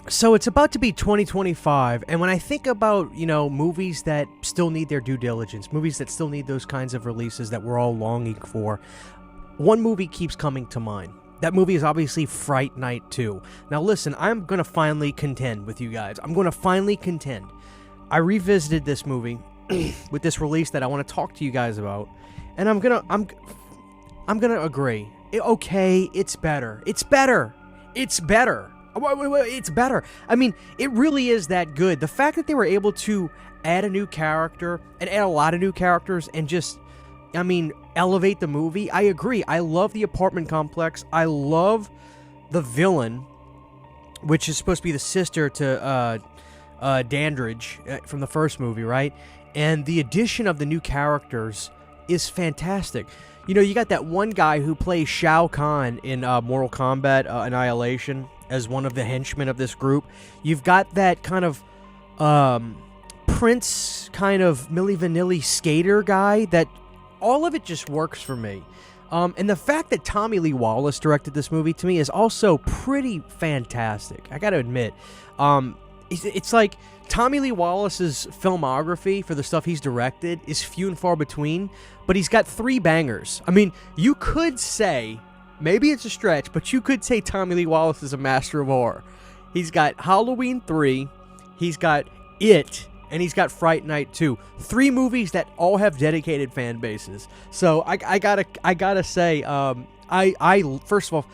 So it's about to be 2025, and when I think about, movies that still need their due diligence, movies that still need those kinds of releases that we're all longing for, one movie keeps coming to mind. That movie is obviously Fright Night 2. Now listen, I'm going to finally contend with you guys. I'm going to finally contend. I revisited this movie with this release that I want to talk to you guys about, and I'm going to agree. Okay, it's better. It's better. It's better. It's better. I mean, it really is that good. The fact that they were able to add a new character and add a lot of new characters and just, elevate the movie. I agree. I love the apartment complex. I love the villain, which is supposed to be the sister to Dandridge from the first movie, right? And the addition of the new characters is fantastic. You got that one guy who plays Shao Kahn in Mortal Kombat Annihilation as one of the henchmen of this group. You've got that kind of Prince kind of Milli Vanilli skater guy that all of it just works for me. And the fact that Tommy Lee Wallace directed this movie to me is also pretty fantastic. I gotta admit. It's like Tommy Lee Wallace's filmography for the stuff he's directed is few and far between, but he's got 3 bangers. I mean, you could say, maybe it's a stretch, but you could say Tommy Lee Wallace is a master of horror. He's got Halloween 3, he's got It, and he's got Fright Night 2. 3 movies that all have dedicated fan bases. So I gotta say, I first of all,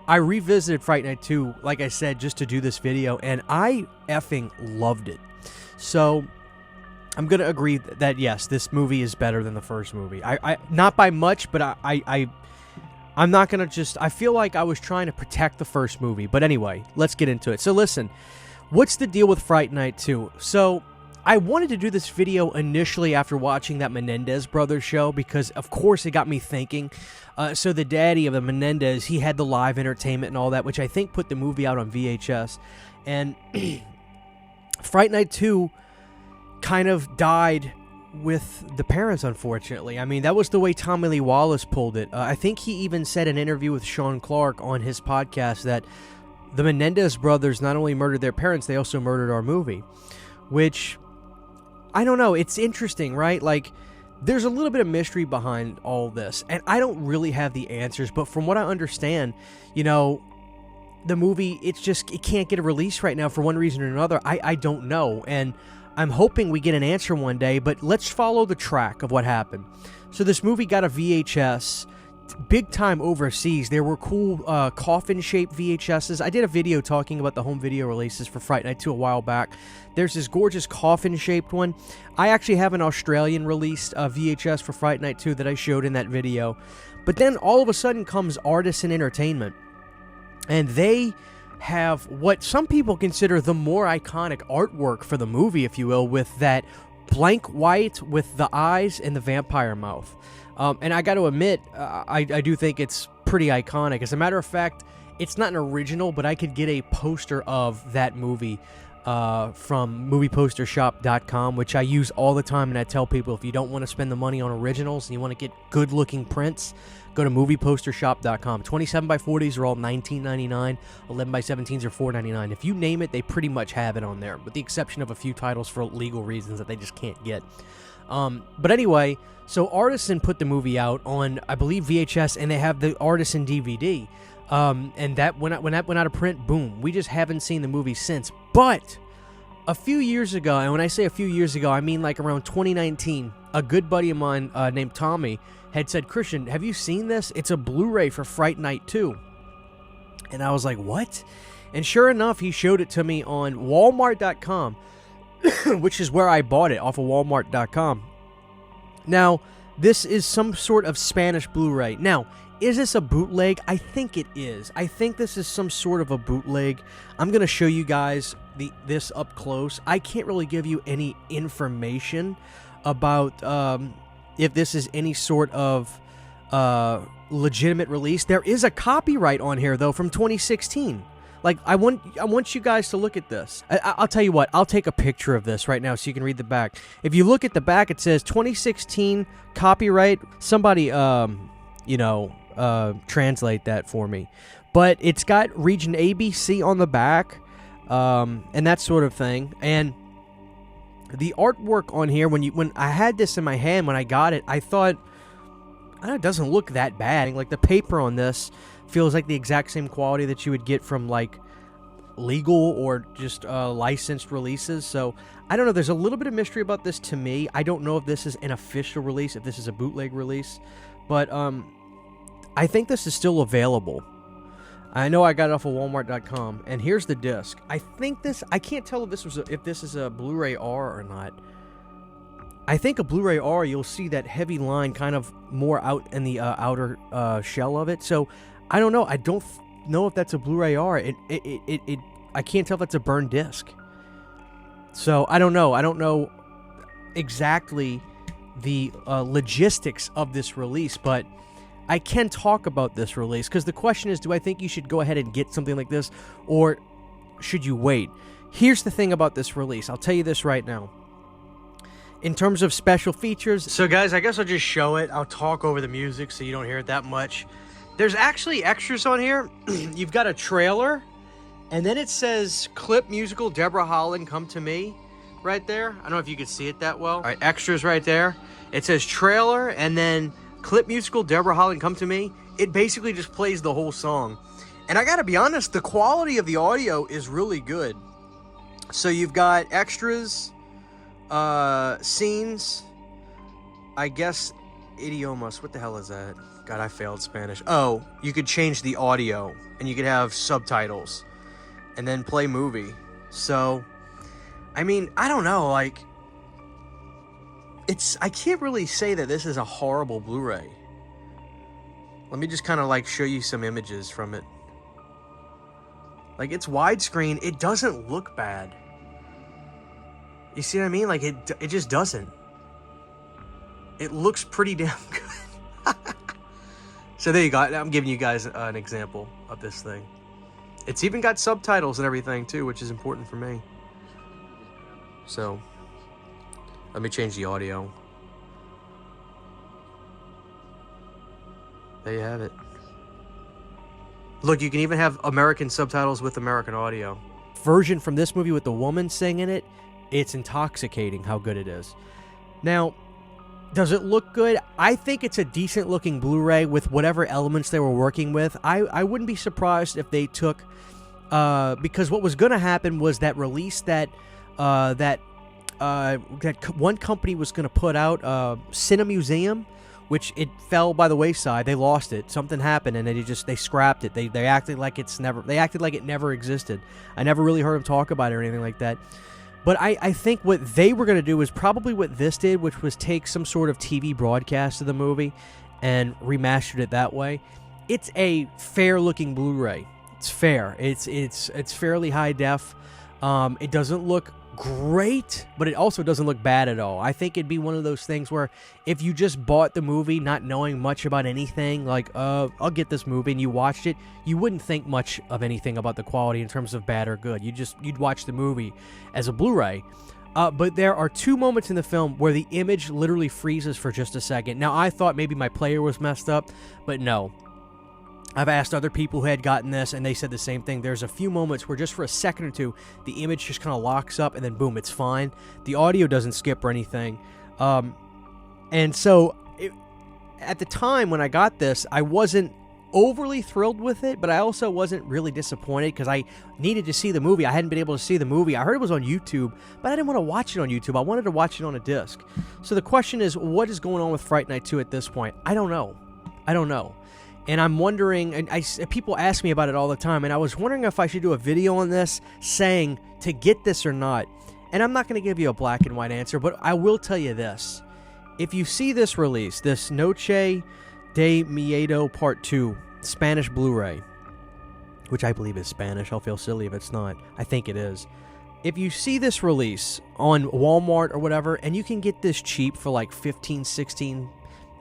I revisited Fright Night 2, like I said, just to do this video, and I effing loved it. So I'm gonna agree that yes, this movie is better than the first movie. I not by much, but I'm not gonna just. I feel like I was trying to protect the first movie, but anyway, let's get into it. So listen, what's the deal with Fright Night 2? So I wanted to do this video initially after watching that Menendez Brothers show because, of course, it got me thinking. So the daddy of the Menendez, he had the live entertainment and all that, which I think put the movie out on VHS. And Fright Night 2 kind of died with the parents, unfortunately. I mean, that was the way Tommy Lee Wallace pulled it. I think he even said in an interview with Sean Clark on his podcast that the Menendez brothers not only murdered their parents, they also murdered our movie. Which, I don't know, it's interesting, right? Like, there's a little bit of mystery behind all this, and I don't really have the answers, but from what I understand, the movie, it can't get a release right now for one reason or another. I don't know, and I'm hoping we get an answer one day, but let's follow the track of what happened. So this movie got a VHS, big time overseas. There were cool coffin-shaped VHSs. I did a video talking about the home video releases for Fright Night 2 a while back. There's this gorgeous coffin-shaped one. I actually have an Australian released VHS for Fright Night 2 that I showed in that video. But then all of a sudden comes Artisan Entertainment, and they have what some people consider the more iconic artwork for the movie, if you will, with that blank white with the eyes and the vampire mouth. And I got to admit, I do think it's pretty iconic. As a matter of fact, it's not an original, but I could get a poster of that movie from moviepostershop.com, which I use all the time, and I tell people if you don't want to spend the money on originals and you want to get good-looking prints, go to moviepostershop.com. 27x40s are all $19.99. 11x17s are $4.99. If you name it, they pretty much have it on there, with the exception of a few titles for legal reasons that they just can't get. But anyway, so Artisan put the movie out on, I believe, VHS, and they have the Artisan DVD. And that when that went out of print, boom, we just haven't seen the movie since. But a few years ago, and when I say a few years ago, I mean like around 2019, a good buddy of mine named Tommy had said, "Christian, have you seen this? It's a Blu-ray for Fright Night 2. And I was like, what? And sure enough, he showed it to me on Walmart.com, which is where I bought it, off of Walmart.com. Now, this is some sort of Spanish Blu-ray. Now, is this a bootleg? I think it is. I think this is some sort of a bootleg. I'm going to show you guys this up close. I can't really give you any information about if this is any sort of legitimate release. There is a copyright on here, though, from 2016. Like, I want you guys to look at this. I'll tell you what. I'll take a picture of this right now so you can read the back. If you look at the back, it says 2016 copyright. Somebody, translate that for me. But it's got region ABC on the back. and that sort of thing. And the artwork on here, when I had this in my hand when I got it, I thought, it doesn't look that bad. Like, the paper on this feels like the exact same quality that you would get from, like, legal or just licensed releases. So I don't know, there's a little bit of mystery about this to me. I don't know if this is an official release, if this is a bootleg release, but I think this is still available. I know I got it off of Walmart.com, and here's the disc. I can't tell if this is a Blu-ray R or not. I think a Blu-ray R, you'll see that heavy line kind of more out in the outer shell of it. So I don't know. I don't know if that's a Blu-ray R. I can't tell if that's a burned disc. So I don't know. I don't know exactly the logistics of this release, but I can talk about this release, because the question is, do I think you should go ahead and get something like this, or should you wait? Here's the thing about this release. I'll tell you this right now. In terms of special features... So, guys, I guess I'll just show it. I'll talk over the music so you don't hear it that much. There's actually extras on here. You've got a trailer, and then it says, Clip Musical, Deborah Holland, Come to Me, right there. I don't know if you can see it that well. All right, extras right there. It says trailer, and then... Clip Musical, Deborah Holland, Come to Me. It basically just plays the whole song. And I gotta be honest, the quality of the audio is really good. So you've got extras, scenes, I guess, idiomas. What the hell is that? God, I failed Spanish. Oh, you could change the audio, and you could have subtitles, and then play movie. So, I mean, I don't know, like... I can't really say that this is a horrible Blu-ray. Let me just kind of like show you some images from it. Like, it's widescreen. It doesn't look bad. You see what I mean? Like, it just doesn't. It looks pretty damn good. So there you go. I'm giving you guys an example of this thing. It's even got subtitles and everything too, which is important for me. So... let me change the audio. There you have it. Look, you can even have American subtitles with American audio. Version from this movie with the woman singing it, it's intoxicating how good it is. Now, does it look good? I think it's a decent looking Blu-ray with whatever elements they were working with. I wouldn't be surprised if they took... because what was going to happen was that release that one company was going to put out, Cinemuseum, which it fell by the wayside. They lost it. Something happened, and they scrapped it. They acted like it never existed. I never really heard them talk about it or anything like that. But I think what they were going to do is probably what this did, which was take some sort of TV broadcast of the movie and remastered it that way. It's a fair-looking Blu-ray. It's fair. It's fairly high def. It doesn't look great, but it also doesn't look bad at all. I think it'd be one of those things where if you just bought the movie not knowing much about anything, like, I'll get this movie, and you watched it, you wouldn't think much of anything about the quality in terms of bad or good. You'd watch the movie as a Blu-ray. But there are two moments in the film where the image literally freezes for just a second. Now, I thought maybe my player was messed up, but no. I've asked other people who had gotten this, and they said the same thing. There's a few moments where just for a second or two, the image just kind of locks up, and then boom, it's fine. The audio doesn't skip or anything. And so, at the time when I got this, I wasn't overly thrilled with it, but I also wasn't really disappointed because I needed to see the movie. I hadn't been able to see the movie. I heard it was on YouTube, but I didn't want to watch it on YouTube. I wanted to watch it on a disc. So the question is, what is going on with Fright Night 2 at this point? I don't know. And I'm wondering, and people ask me about it all the time, and I was wondering if I should do a video on this saying to get this or not. And I'm not going to give you a black and white answer, but I will tell you this. If you see this release, this Noche de Miedo Part 2 Spanish Blu-ray, which I believe is Spanish, I'll feel silly if it's not. I think it is. If you see this release on Walmart or whatever, and you can get this cheap for like 15, 16,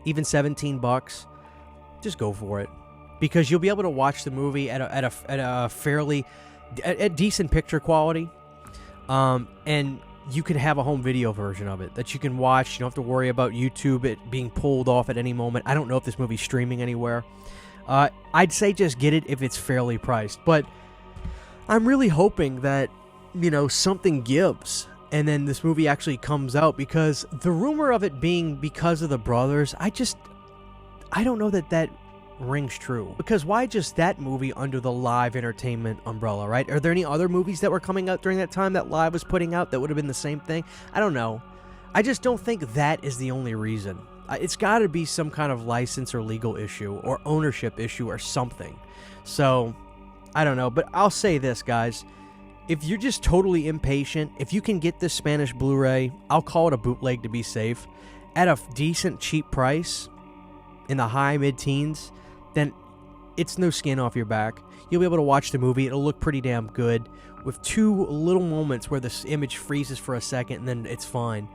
even 17 bucks, just go for it, because you'll be able to watch the movie at a fairly decent picture quality, and you can have a home video version of it that you can watch. You don't have to worry about YouTube it being pulled off at any moment. I don't know if this movie's streaming anywhere. I'd say just get it if it's fairly priced, but I'm really hoping that you know, something gives. And then this movie actually comes out, because the rumor of it being because of the brothers, I don't know that rings true. Because why just that movie under the Live Entertainment umbrella, right? Are there any other movies that were coming out during that time that Live was putting out that would have been the same thing? I don't know. I just don't think that is the only reason. It's got to be some kind of license or legal issue or ownership issue or something. So, I don't know. But I'll say this, guys. If you're just totally impatient, if you can get this Spanish Blu-ray, I'll call it a bootleg to be safe, at a decent, cheap price, in the high mid-teens, then it's no skin off your back. You'll be able to watch the movie. It'll look pretty damn good, with 2 little moments where this image freezes for a second, and then it's fine.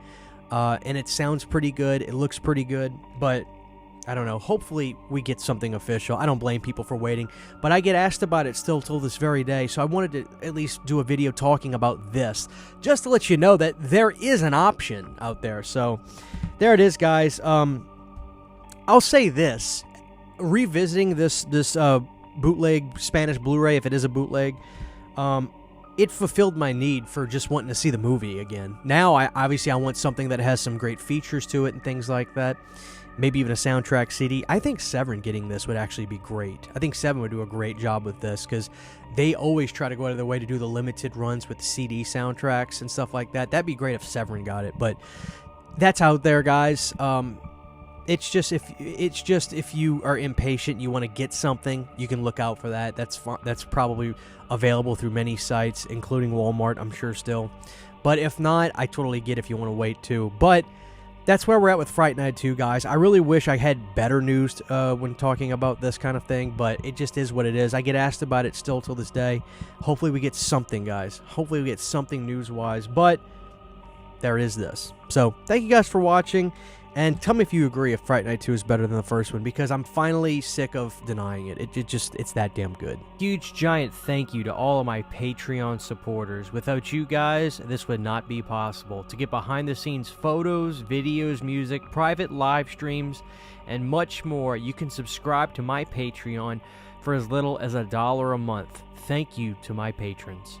And it sounds pretty good. It looks pretty good, but I don't know. Hopefully we get something official. I don't blame people for waiting, but I get asked about it still till this very day, so I wanted to at least do a video talking about this, just to let you know that there is an option out there. So there it is, guys. I'll say this. Revisiting this bootleg Spanish Blu-ray, if it is a bootleg, it fulfilled my need for just wanting to see the movie again. Now, I want something that has some great features to it and things like that. Maybe even a soundtrack CD. I think Severin getting this would actually be great. I think Severin would do a great job with this, because they always try to go out of their way to do the limited runs with CD soundtracks and stuff like that. That'd be great if Severin got it, but that's out there, guys. It's just if you are impatient, you want to get something, you can look out for that. That's probably available through many sites, including Walmart, I'm sure still. But if not, I totally get if you want to wait too. But that's where we're at with Fright Night 2, guys. I really wish I had better news when talking about this kind of thing, but it just is what it is. I get asked about it still till this day. Hopefully we get something, guys. Hopefully we get something news-wise, but there is this. So thank you guys for watching, and tell me if you agree if Fright Night 2 is better than the first one, because I'm finally sick of denying it. It's that damn good. Huge, giant thank you to all of my Patreon supporters. Without you guys, this would not be possible. To get behind-the-scenes photos, videos, music, private live streams, and much more, you can subscribe to my Patreon for as little as $1 a month. Thank you to my patrons.